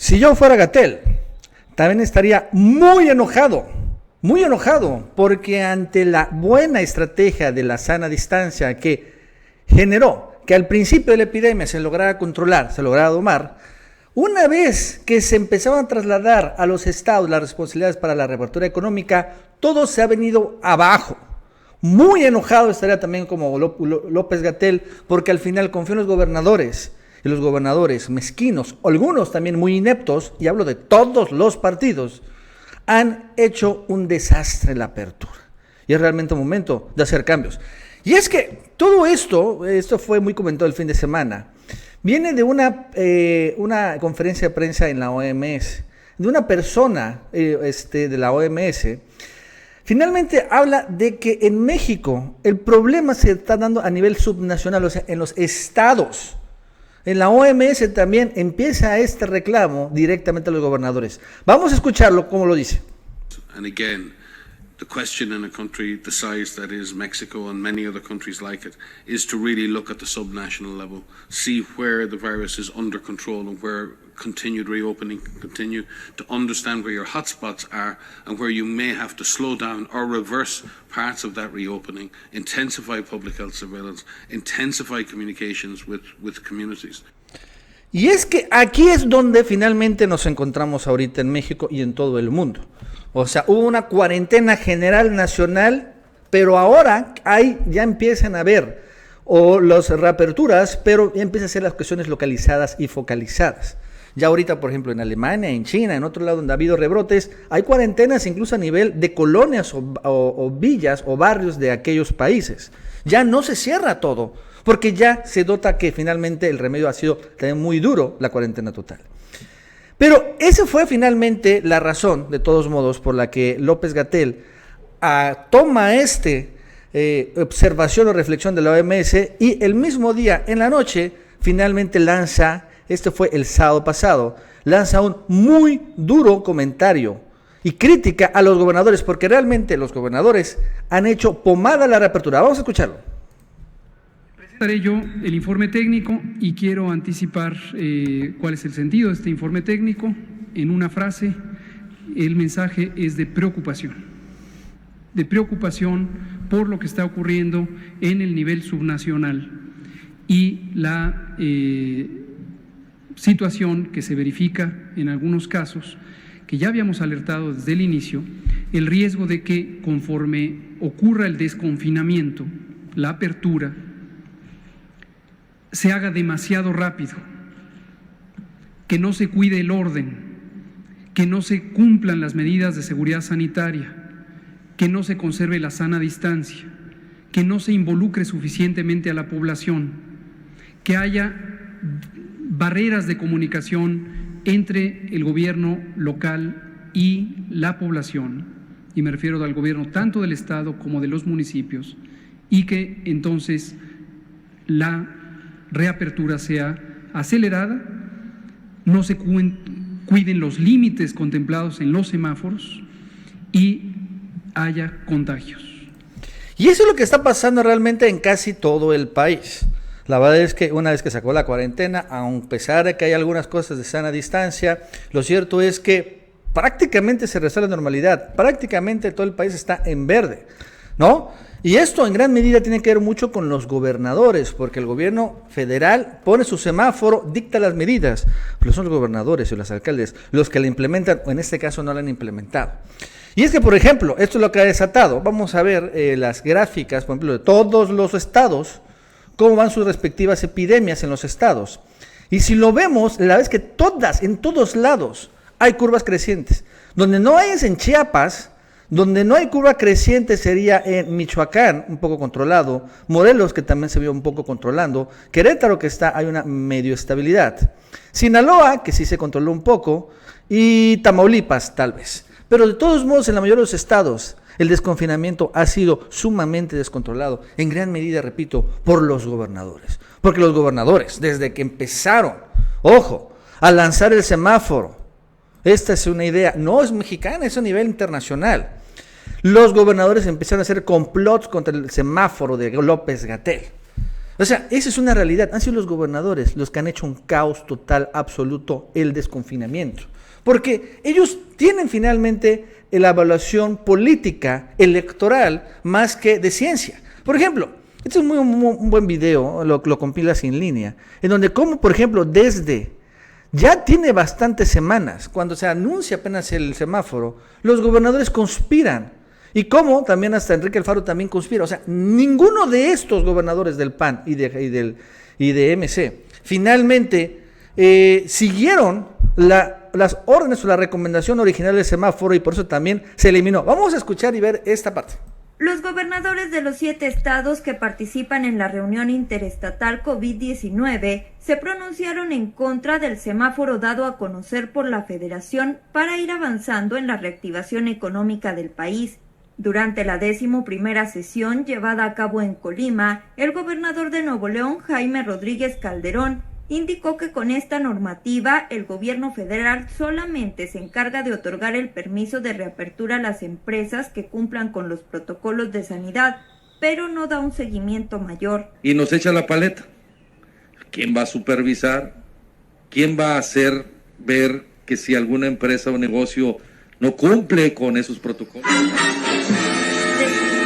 Si yo fuera Gatell, también estaría muy enojado, porque ante la buena estrategia de la sana distancia que generó que al principio de la epidemia se lograra controlar, se lograra domar, una vez que se empezaban a trasladar a los estados las responsabilidades para la reapertura económica, todo se ha venido abajo. Muy enojado estaría también como López-Gatell, porque al final confió en los gobernadores, y los gobernadores mezquinos, algunos también muy ineptos, y hablo de todos los partidos, han hecho un desastre en la apertura. Y es realmente un momento de hacer cambios. Y es que todo esto fue muy comentado el fin de semana, viene de una conferencia de prensa en la OMS, de una persona de la OMS. Finalmente habla de que en México el problema se está dando a nivel subnacional, o sea, en los estados. En la OMS también empieza este reclamo directamente a los gobernadores. Vamos a escucharlo, cómo lo dice. And again, the question in a country the size that is Mexico and many other countries like it is to really look at the subnational level, see where the virus is under control and where continued reopening can continue, to understand where your hotspots are and where you may have to slow down or reverse parts of that reopening, intensify public health surveillance, intensify communications with communities. Y es que aquí es donde finalmente nos encontramos ahorita en México y en todo el mundo. O sea, hubo una cuarentena general nacional, pero ahora ya empiezan a haber las reaperturas, pero ya empiezan a ser las cuestiones localizadas y focalizadas. Ya ahorita, por ejemplo, en Alemania, en China, en otro lado donde ha habido rebrotes, hay cuarentenas incluso a nivel de colonias o villas o barrios de aquellos países. Ya no se cierra todo, porque ya se nota que finalmente el remedio ha sido también muy duro, la cuarentena total. Pero esa fue finalmente la razón, de todos modos, por la que López-Gatell toma observación o reflexión de la OMS y el mismo día, en la noche, finalmente lanza, este fue el sábado pasado, lanza un muy duro comentario y crítica a los gobernadores, porque realmente los gobernadores han hecho pomada a la reapertura. Vamos a escucharlo. Presentaré yo el informe técnico y quiero anticipar cuál es el sentido de este informe técnico. En una frase, el mensaje es de preocupación por lo que está ocurriendo en el nivel subnacional y la situación que se verifica en algunos casos, que ya habíamos alertado desde el inicio, el riesgo de que conforme ocurra el desconfinamiento, la apertura, se haga demasiado rápido, que no se cuide el orden, que no se cumplan las medidas de seguridad sanitaria, que no se conserve la sana distancia, que no se involucre suficientemente a la población, que haya barreras de comunicación entre el gobierno local y la población, y me refiero al gobierno tanto del Estado como de los municipios, y que entonces la reapertura sea acelerada, no se cuiden los límites contemplados en los semáforos y haya contagios. Y eso es lo que está pasando realmente en casi todo el país. La verdad es que una vez que sacó la cuarentena, a pesar de que hay algunas cosas de sana distancia, lo cierto es que prácticamente se restaura la normalidad, prácticamente todo el país está en verde, ¿no? Y esto en gran medida tiene que ver mucho con los gobernadores, porque el gobierno federal pone su semáforo, dicta las medidas, pero son los gobernadores y los alcaldes los que la implementan, o en este caso no la han implementado. Y es que, por ejemplo, esto es lo que ha desatado. Vamos a ver las gráficas, por ejemplo, de todos los estados, cómo van sus respectivas epidemias en los estados. Y si lo vemos, la verdad es que en todos lados, hay curvas crecientes. Donde no hay es en Chiapas. Donde no hay curva creciente sería en Michoacán, un poco controlado, Morelos, que también se vio un poco controlando, Querétaro, que hay una medio estabilidad, Sinaloa, que sí se controló un poco, y Tamaulipas, tal vez. Pero de todos modos, en la mayoría de los estados, el desconfinamiento ha sido sumamente descontrolado, en gran medida, repito, por los gobernadores. Porque los gobernadores, desde que empezaron, a lanzar el semáforo, esta es una idea, no es mexicana, es a nivel internacional. Los gobernadores empezaron a hacer complots contra el semáforo de López-Gatell. O sea, esa es una realidad. Han sido los gobernadores los que han hecho un caos total, absoluto, el desconfinamiento. Porque ellos tienen finalmente la evaluación política, electoral, más que de ciencia. Por ejemplo, este es un buen video, lo compilas en línea, en donde como, por ejemplo, desde ya tiene bastantes semanas, cuando se anuncia apenas el semáforo, los gobernadores conspiran. Y como también hasta Enrique Alfaro también conspira. O sea, ninguno de estos gobernadores del PAN y de MC finalmente siguieron las órdenes o la recomendación original del semáforo, y por eso también se eliminó. Vamos a escuchar y ver esta parte. Los gobernadores de los 7 estados que participan en la reunión interestatal COVID-19 se pronunciaron en contra del semáforo dado a conocer por la Federación para ir avanzando en la reactivación económica del país. Durante la 11ª sesión llevada a cabo en Colima, el gobernador de Nuevo León, Jaime Rodríguez Calderón, indicó que con esta normativa el gobierno federal solamente se encarga de otorgar el permiso de reapertura a las empresas que cumplan con los protocolos de sanidad, pero no da un seguimiento mayor. Y nos echa la paleta. ¿Quién va a supervisar? ¿Quién va a hacer ver que si alguna empresa o negocio no cumple con esos protocolos?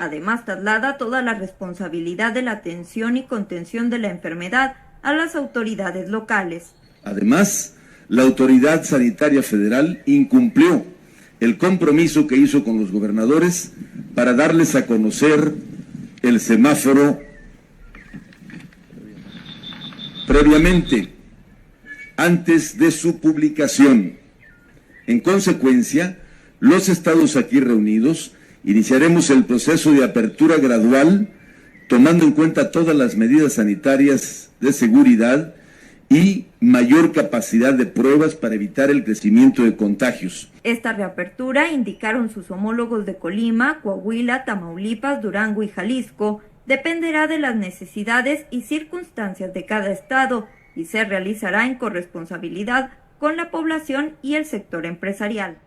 Además, traslada toda la responsabilidad de la atención y contención de la enfermedad a las autoridades locales. Además, la Autoridad Sanitaria Federal incumplió el compromiso que hizo con los gobernadores para darles a conocer el semáforo previamente, antes de su publicación. En consecuencia, los estados aquí reunidos iniciaremos el proceso de apertura gradual, tomando en cuenta todas las medidas sanitarias de seguridad y mayor capacidad de pruebas para evitar el crecimiento de contagios. Esta reapertura, indicaron sus homólogos de Colima, Coahuila, Tamaulipas, Durango y Jalisco, dependerá de las necesidades y circunstancias de cada estado y se realizará en corresponsabilidad con la población y el sector empresarial.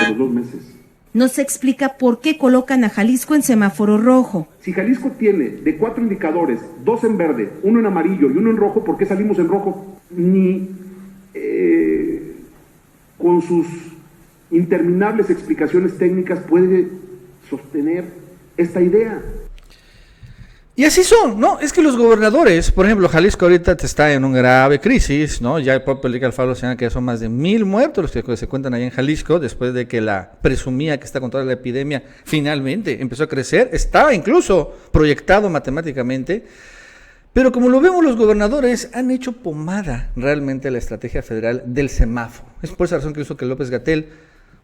De los 2 meses. Nos explica por qué colocan a Jalisco en semáforo rojo. Si Jalisco tiene de 4 indicadores, 2 en verde, 1 en amarillo y 1 en rojo, ¿por qué salimos en rojo? Ni con sus interminables explicaciones técnicas puede sostener esta idea. Y así son, ¿no? Es que los gobernadores, por ejemplo, Jalisco ahorita está en una grave crisis, ¿no? Ya el propio Enrique Alfaro señala que son más de 1,000 muertos los que se cuentan allá en Jalisco, después de que la presumía que está controlada la epidemia finalmente empezó a crecer, estaba incluso proyectado matemáticamente, pero como lo vemos, los gobernadores han hecho pomada realmente la estrategia federal del semáforo. Es por esa razón que hizo que López-Gatell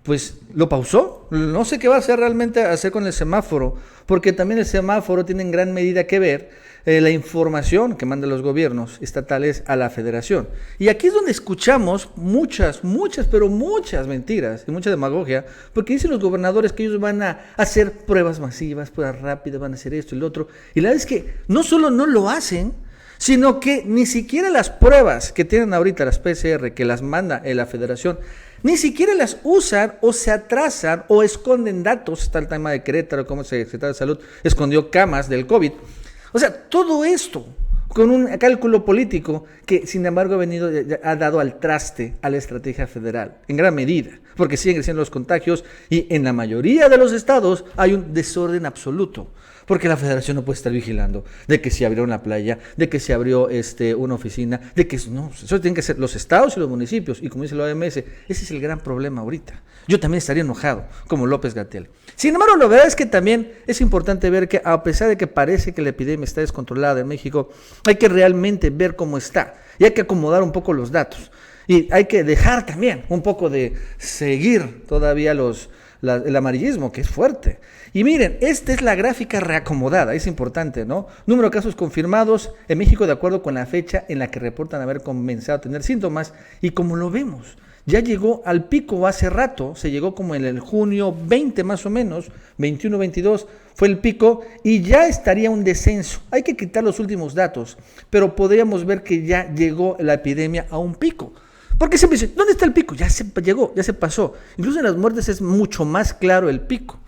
pues lo pausó. No sé qué va a hacer realmente con el semáforo, porque también el semáforo tiene en gran medida que ver la información que mandan los gobiernos estatales a la federación. Y aquí es donde escuchamos muchas mentiras y mucha demagogia, porque dicen los gobernadores que ellos van a hacer pruebas masivas, pruebas rápidas, van a hacer esto y lo otro. Y la verdad es que no solo no lo hacen, sino que ni siquiera las pruebas que tienen ahorita las PCR, que las manda la federación, ni siquiera las usan o se atrasan o esconden datos. Está el tema de Querétaro, como el secretario de Salud escondió camas del COVID. O sea, todo esto con un cálculo político que, sin embargo, ha dado al traste a la estrategia federal, en gran medida, porque siguen creciendo los contagios y en la mayoría de los estados hay un desorden absoluto. Porque la federación no puede estar vigilando de que se abrió una playa, de que se abrió una oficina, de que no, eso tienen que ser los estados y los municipios. Y como dice la OMS, ese es el gran problema ahorita. Yo también estaría enojado, como López-Gatell. Sin embargo, la verdad es que también es importante ver que, a pesar de que parece que la epidemia está descontrolada en México, hay que realmente ver cómo está y hay que acomodar un poco los datos. Y hay que dejar también un poco de seguir todavía el amarillismo, que es fuerte. Y miren, esta es la gráfica reacomodada, es importante, ¿no? Número de casos confirmados en México de acuerdo con la fecha en la que reportan haber comenzado a tener síntomas. Y como lo vemos, ya llegó al pico hace rato, se llegó como en el junio 20 más o menos, 21-22 fue el pico y ya estaría un descenso. Hay que quitar los últimos datos, pero podríamos ver que ya llegó la epidemia a un pico. Porque siempre dicen, ¿dónde está el pico? Ya se llegó, ya se pasó. Incluso en las muertes es mucho más claro el pico.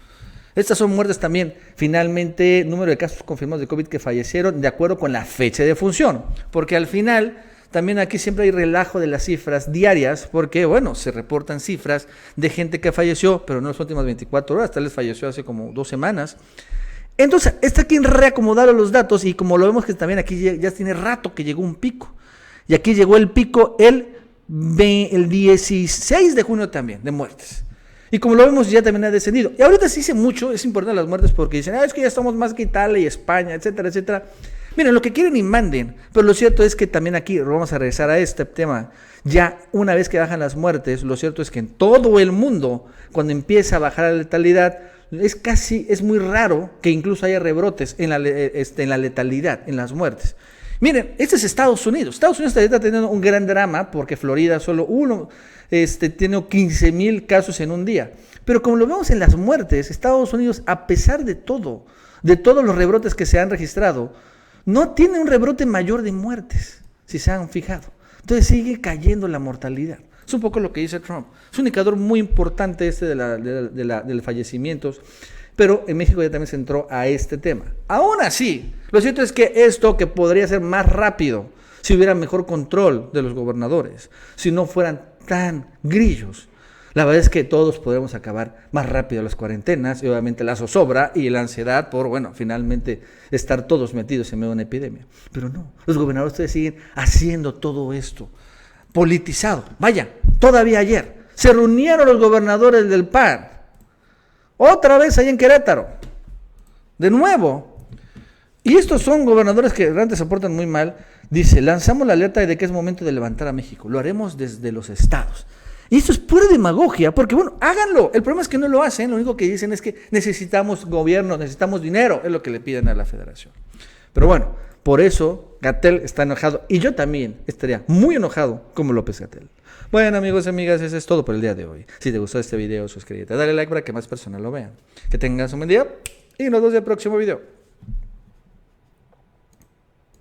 Estas son muertes también, finalmente, número de casos confirmados de COVID que fallecieron de acuerdo con la fecha de función, porque al final también aquí siempre hay relajo de las cifras diarias, porque bueno, se reportan cifras de gente que falleció, pero no en las últimas 24 horas, tal vez falleció hace como 2 semanas. Entonces, está aquí reacomodaron los datos y como lo vemos que también aquí ya tiene rato que llegó un pico, y aquí llegó el pico el 16 de junio también, de muertes. Y como lo vemos, ya también ha descendido. Y ahorita se dice mucho, es importante las muertes porque dicen, es que ya estamos más que Italia y España, etcétera, etcétera. Miren, lo que quieren y manden, pero lo cierto es que también aquí, vamos a regresar a este tema, ya una vez que bajan las muertes, lo cierto es que en todo el mundo, cuando empieza a bajar la letalidad, es muy raro que incluso haya rebrotes en la letalidad, en las muertes. Miren, este es Estados Unidos. Estados Unidos está teniendo un gran drama porque Florida solo tiene 15,000 casos en un día. Pero como lo vemos en las muertes, Estados Unidos, a pesar de todos los rebrotes que se han registrado, no tiene un rebrote mayor de muertes, si se han fijado. Entonces sigue cayendo la mortalidad. Es un poco lo que dice Trump. Es un indicador muy importante de los fallecimientos. Pero en México ya también se entró a este tema. Aún así, lo cierto es que esto que podría ser más rápido si hubiera mejor control de los gobernadores, si no fueran tan grillos. La verdad es que todos podremos acabar más rápido las cuarentenas y obviamente la zozobra y la ansiedad por, finalmente estar todos metidos en medio de una epidemia. Pero no, los gobernadores ustedes siguen haciendo todo esto politizado. Vaya, todavía ayer se reunieron los gobernadores del PAN. Otra vez ahí en Querétaro, de nuevo. Y estos son gobernadores que realmente se portan muy mal. Dice, lanzamos la alerta de que es momento de levantar a México. Lo haremos desde los estados. Y esto es pura demagogia, porque háganlo. El problema es que no lo hacen. Lo único que dicen es que necesitamos gobierno, necesitamos dinero. Es lo que le piden a la federación. Pero bueno, por eso Gatell está enojado. Y yo también estaría muy enojado como López Gatell. Bueno, amigos y amigas, eso es todo por el día de hoy. Si te gustó este video, suscríbete, dale like para que más personas lo vean. Que tengas un buen día y nos vemos en el próximo video.